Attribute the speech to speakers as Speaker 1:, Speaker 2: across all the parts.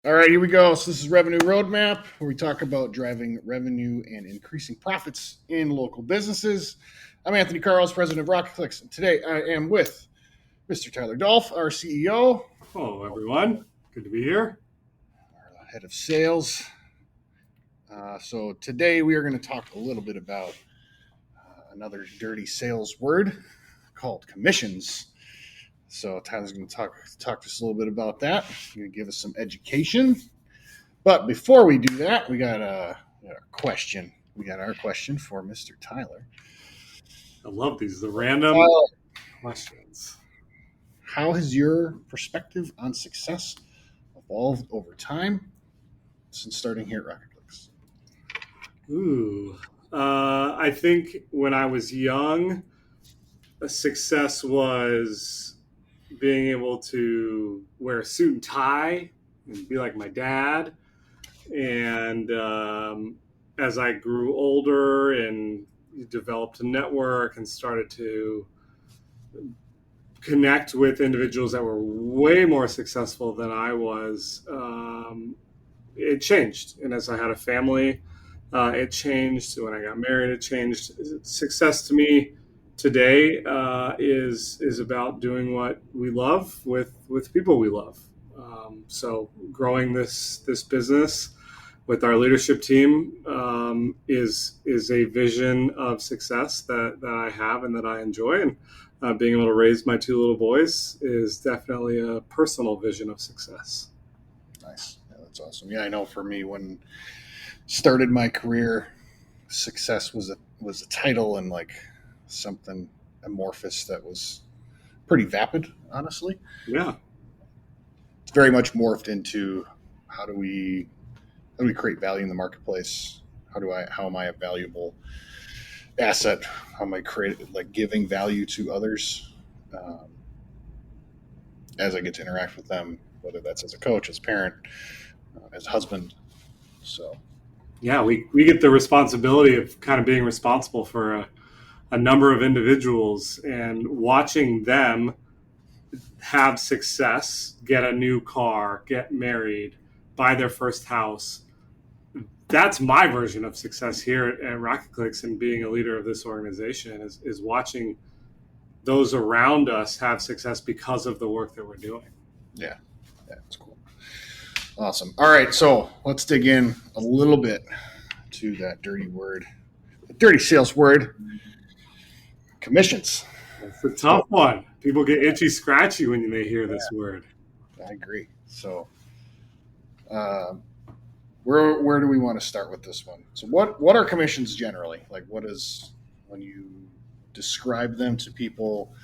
Speaker 1: All right, here we go. So this is Revenue Roadmap, where we talk about driving revenue and increasing profits in local businesses. I'm Anthony Karls, president of RocketClicks, and today I am with Mr. Tyler Dolph, our CEO,
Speaker 2: Hello, everyone. Good to be here.
Speaker 1: our head of sales. So today we are going to talk a little bit about another dirty sales word called commissions. So Tyler's going to talk to us a little bit about that. He's going to give us some education. But before we do that, we got a question. We got our question for Mr. Tyler.
Speaker 2: I love these, the random questions.
Speaker 1: How has your perspective on success evolved over time since starting here at RocketClicks?
Speaker 2: I think when I was young, a success was being able to wear a suit and tie and be like my dad. And as I grew older and developed a network and started to connect with individuals that were way more successful than I was, it changed. And as I had a family, it changed. When I got married, it changed. Success to me today is about doing what we love with people we love. So growing this business with our leadership team is a vision of success that I have and that I enjoy. And being able to raise my two little boys is definitely a personal vision of success.
Speaker 1: Nice. Yeah, that's awesome. Yeah, I know for me, when started my career, success was a title and like something amorphous that was pretty vapid, honestly.
Speaker 2: Yeah.
Speaker 1: It's very much morphed into how do we create value in the marketplace? How am I a valuable asset? How am I giving value to others as I get to interact with them, whether that's as a coach, as a parent, as a husband. So
Speaker 2: yeah, we get the responsibility of kind of being responsible for a number of individuals and watching them have success, get a new car, get married, buy their first house. That's my version of success here at RocketClicks and being a leader of this organization is watching those around us have success because of the work that we're doing.
Speaker 1: Yeah, that's cool. Awesome. All right, so let's dig in a little bit to that dirty word, the dirty sales word, commissions.
Speaker 2: It's a tough one. People get itchy, scratchy when they hear this word.
Speaker 1: I agree. So, where do we want to start with this one? So, what are commissions generally? Like, what is when you describe them to people?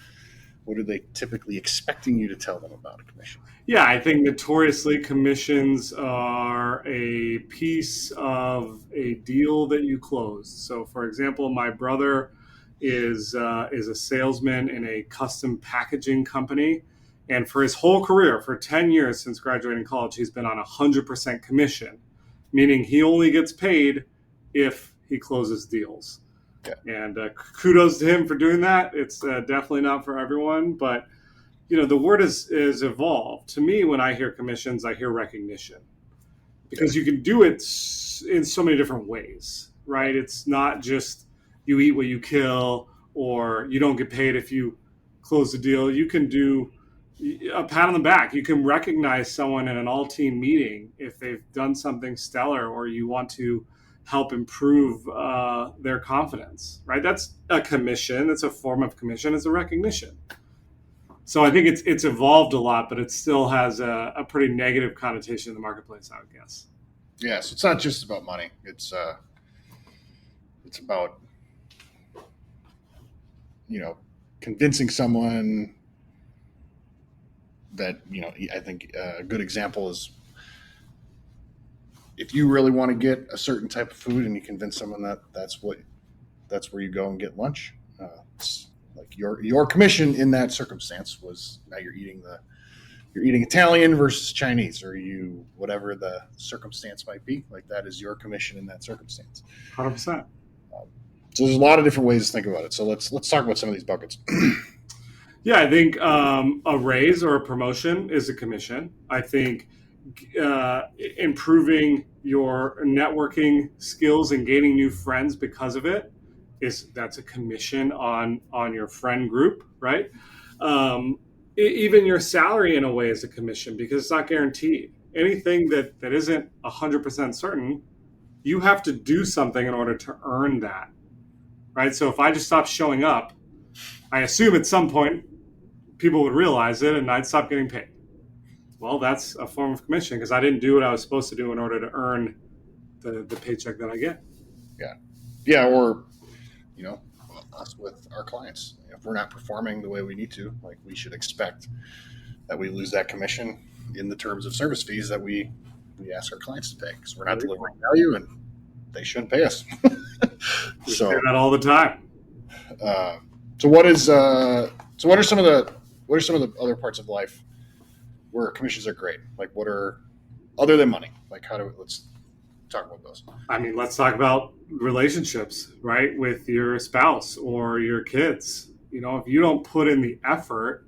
Speaker 1: What are they typically expecting you to tell them about a commission?
Speaker 2: Yeah, I think notoriously commissions are a piece of a deal that you closed. So, for example, my brother is a salesman in a custom packaging company, and for his whole career, for 10 years since graduating college, he's been on 100% commission, meaning he only gets paid if he closes deals.
Speaker 1: Yeah.
Speaker 2: And kudos to him for doing that. It's definitely not for everyone, but the word is evolved. To me, when I hear commissions, I hear recognition, because you can do it in so many different ways, right? It's not just you eat what you kill, or you don't get paid if you close the deal. You can do a pat on the back. You can recognize someone in an all-team meeting if they've done something stellar, or you want to help improve their confidence, right? That's a commission. It's a form of commission. It's a recognition. So I think it's evolved a lot, but it still has a pretty negative connotation in the marketplace, I would guess.
Speaker 1: Yeah, so it's not just about money. It's about convincing someone that I think a good example is if you really want to get a certain type of food and you convince someone that's where you go and get lunch. It's like your commission in that circumstance was now you're eating Italian versus Chinese, or whatever the circumstance might be. Like that is your commission in that circumstance.
Speaker 2: 100%.
Speaker 1: So there's a lot of different ways to think about it. So let's talk about some of these buckets.
Speaker 2: Yeah, I think a raise or a promotion is a commission. I think improving your networking skills and gaining new friends because of it, that's a commission on your friend group, right? Even your salary in a way is a commission because it's not guaranteed. Anything that isn't 100% certain, you have to do something in order to earn that, right? So if I just stopped showing up, I assume at some point people would realize it and I'd stop getting paid. Well, that's a form of commission because I didn't do what I was supposed to do in order to earn the paycheck that I get.
Speaker 1: Yeah, or us with our clients. If we're not performing the way we need to, like, we should expect that we lose that commission in the terms of service fees that we ask our clients to pay, because we're not delivering value and they shouldn't pay us.
Speaker 2: So do that all the time.
Speaker 1: So what are some of the other parts of life where commissions are great? Like, what are, other than money? Like, let's talk about those.
Speaker 2: I mean, let's talk about relationships, right? With your spouse or your kids. If you don't put in the effort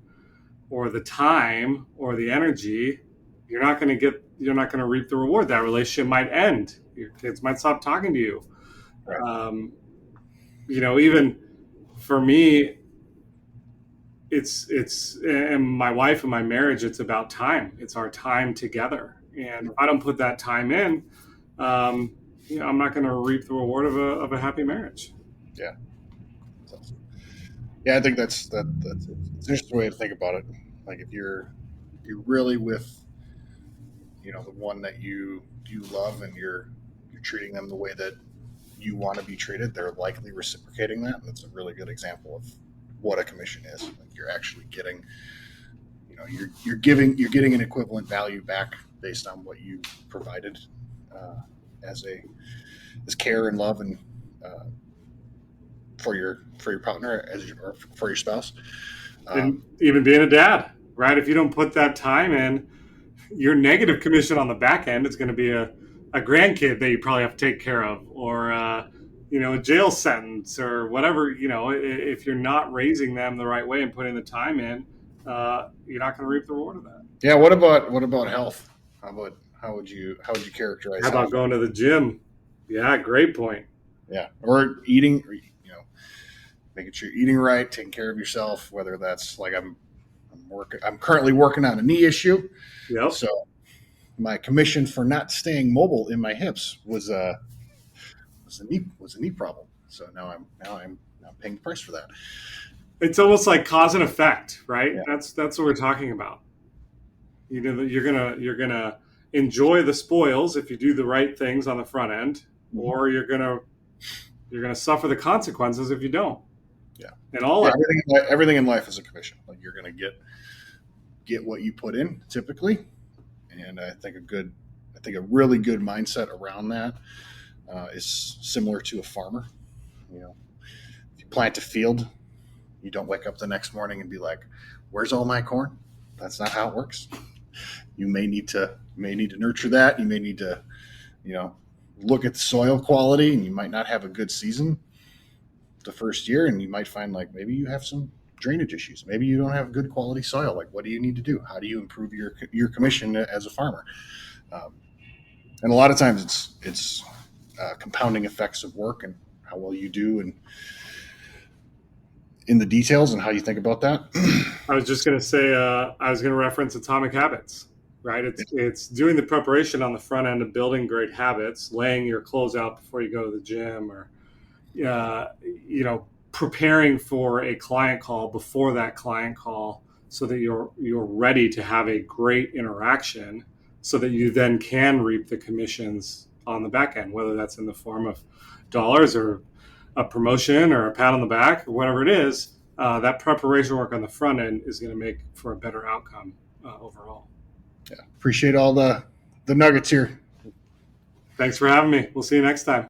Speaker 2: or the time or the energy, you're not going to reap the reward. That relationship might end. Your kids might stop talking to you. Right. Even for me, it's and my wife and my marriage, it's about time. It's our time together. And if I don't put that time in, I'm not going to reap the reward of a happy marriage.
Speaker 1: Yeah. Yeah, I think that's an interesting way to think about it. Like, if you're really with, the one that you love, and you're treating them the way that you want to be treated, they're likely reciprocating that. And that's a really good example of what a commission is. Like, you're actually getting, you're getting an equivalent value back based on what you provided as care and love, and for your partner, or for your spouse.
Speaker 2: And even being a dad, right? If you don't put that time in, your negative commission on the back end is going to be a grandkid that you probably have to take care of, or a jail sentence, or whatever. If you're not raising them the right way and putting the time in, you're not going to reap the reward of that.
Speaker 1: Yeah. What about health? How would you characterize?
Speaker 2: How about going to the gym? Yeah, great point.
Speaker 1: Yeah, or eating. Making sure you're eating right, taking care of yourself. Whether that's like I'm currently working on a knee issue.
Speaker 2: Yep.
Speaker 1: So my commission for not staying mobile in my hips was a knee problem. So now I'm paying the price for that.
Speaker 2: It's almost like cause and effect, right?
Speaker 1: Yeah.
Speaker 2: That's what we're talking about. You're gonna enjoy the spoils if you do the right things on the front end, or you're gonna suffer the consequences if you don't.
Speaker 1: Yeah.
Speaker 2: And
Speaker 1: everything in life is a commission. Like, you're gonna get what you put in, typically. And I think a really good mindset around that is similar to a farmer. If you plant a field, you don't wake up the next morning and be like, "Where's all my corn?" That's not how it works. You may need to nurture that. You may need to, look at the soil quality, and you might not have a good season the first year, and you might find, like, maybe you have some drainage issues. Maybe you don't have good quality soil. Like, what do you need to do? How do you improve your commission as a farmer? And a lot of times it's compounding effects of work and how well you do, and in the details, and how you think about that.
Speaker 2: I was just going to say, I was going to reference Atomic Habits, right? It's doing the preparation on the front end of building great habits, laying your clothes out before you go to the gym, or, preparing for a client call before that client call, so that you're ready to have a great interaction, so that you then can reap the commissions on the back end, whether that's in the form of dollars or a promotion or a pat on the back or whatever it is. That preparation work on the front end is going to make for a better outcome overall.
Speaker 1: Yeah. Appreciate all the nuggets here.
Speaker 2: Thanks for having me. We'll see you next time.